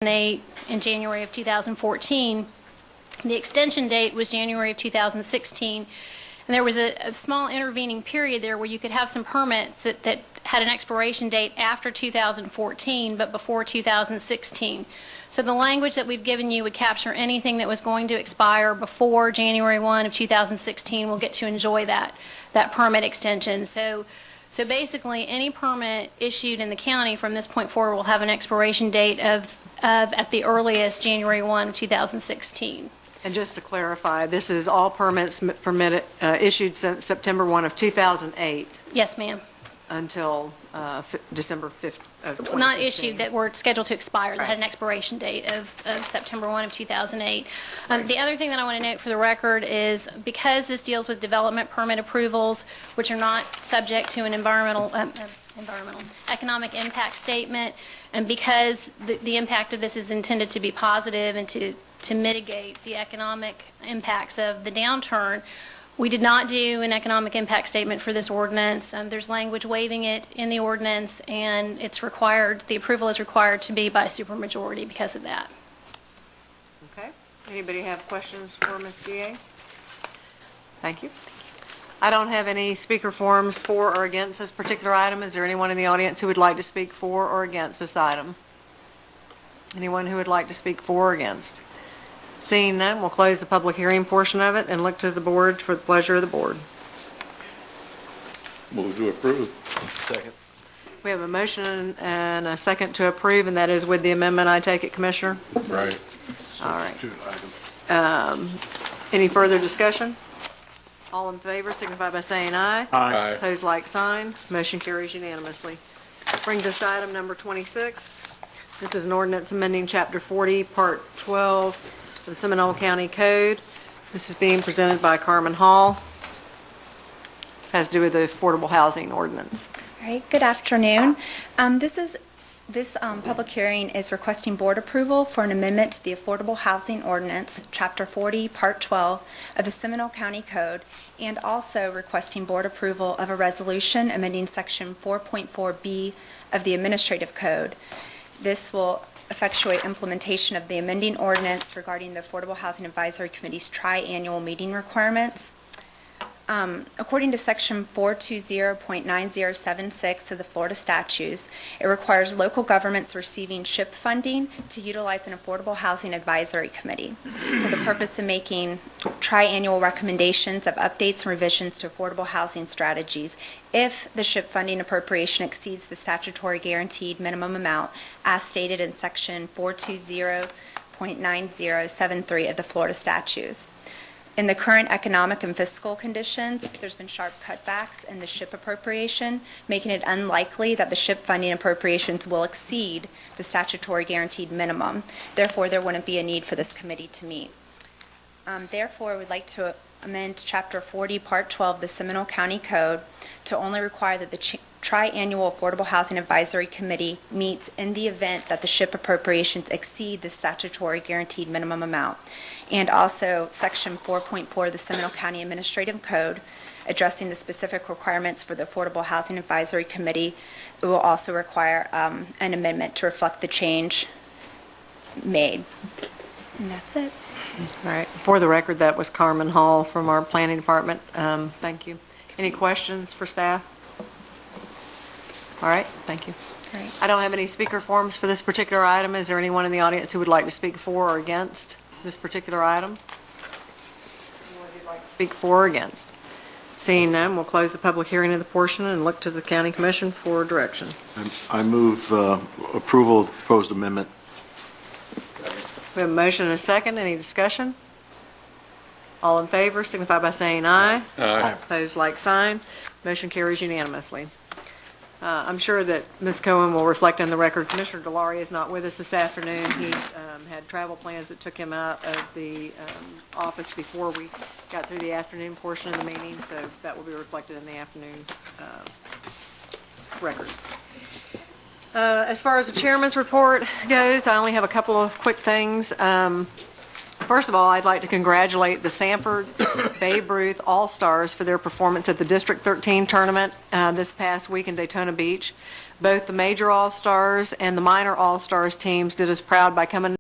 2008 and January of 2014. The extension date was January of 2016. And there was a small intervening period there where you could have some permits that had an expiration date after 2014 but before 2016. So the language that we've given you would capture anything that was going to expire before January 1 of 2016. We'll get to enjoy that permit extension. So basically, any permit issued in the county from this point forward will have an expiration date of at the earliest January 1 of 2016. And just to clarify, this is all permits issued since September 1 of 2008 Yes, ma'am. until December 5th of 2015. Not issued, that were scheduled to expire, that had an Right. expiration date of September 1 of 2008. The other thing that I want to note for the record is because this deals with development permit approvals, which are not subject to an economic impact statement, and because the impact of this is intended to be positive and to mitigate the economic impacts of the downturn, we did not do an economic impact statement for this ordinance. There's language waiving it in the ordinance, and it's required, the approval is required to be by supermajority because of that. Okay. Anybody have questions for Ms. Guillet? Thank you. I don't have any speaker forms for or against this particular item. Is there anyone in the audience who would like to speak for or against this item? Anyone who would like to speak for or against? Seeing none, we'll close the public hearing portion of it and look to the board for the pleasure of the board. Move to approve. Second. We have a motion and a second to approve, and that is with the amendment, I take it, Commissioner? Right. All right. Substitute item. Any further discussion? All in favor signify by saying aye. Aye. Opposed, like sign. Motion carries unanimously. Brings us to item number 26. This is an ordinance amending Chapter 40, Part 12 of the Seminole County Code. This is being presented by Carmen Hall. This has to do with the affordable housing ordinance. All right, good afternoon. This public hearing is requesting board approval for an amendment to the Affordable Housing Ordinance, Chapter 40, Part 12 of the Seminole County Code, and also requesting board approval of a resolution amending Section 4.4B of the Administrative Code. This will effectuate implementation of the amending ordinance regarding the Affordable Housing Advisory Committee's tri-annual meeting requirements. According to Section 420.9076 of the Florida statutes, it requires local governments receiving SHIP funding to utilize an Affordable Housing Advisory Committee for the purpose of making tri-annual recommendations of updates and revisions to affordable housing strategies if the SHIP funding appropriation exceeds the statutory guaranteed minimum amount as stated in Section 420.9073 of the Florida statutes. In the current economic and fiscal conditions, there's been sharp cutbacks in the SHIP appropriation, making it unlikely that the SHIP funding appropriations will exceed the statutory guaranteed minimum. Therefore, there wouldn't be a need for this committee to meet. Therefore, we'd like to amend Chapter 40, Part 12 of the Seminole County Code to only require that the tri-annual Affordable Housing Advisory Committee meets in the event that the SHIP appropriations exceed the statutory guaranteed minimum amount. And also Section 4.4 of the Seminole County Administrative Code, addressing the specific requirements for the Affordable Housing Advisory Committee. It will also require an amendment to reflect the change made. And that's it. All right. For the record, that was Carmen Hall from our planning department. Thank you. Any questions for staff? All right. Thank you. All right. I don't have any speaker forms for this particular item. Is there anyone in the audience who would like to speak for or against this particular item? Anyone who'd like to speak for or against? Seeing none, we'll close the public hearing of the portion and look to the county commission for direction. I move approval of the proposed amendment. We have a motion and a second. Any discussion? All in favor signify by saying aye. Aye. Opposed, like sign. Motion carries unanimously. I'm sure that Ms. Cohen will reflect on the record. Commissioner Delary is not with us this afternoon. He had travel plans that took him out of the office before we got through the afternoon portion of the meeting, so that will be reflected in the afternoon record. As far as the chairman's report goes, I only have a couple of quick things. First of all, I'd like to congratulate the Sanford Babe Ruth All-Stars for their performance at the District 13 tournament this past week in Daytona Beach. Both the major All-Stars and the minor All-Stars teams did us proud by coming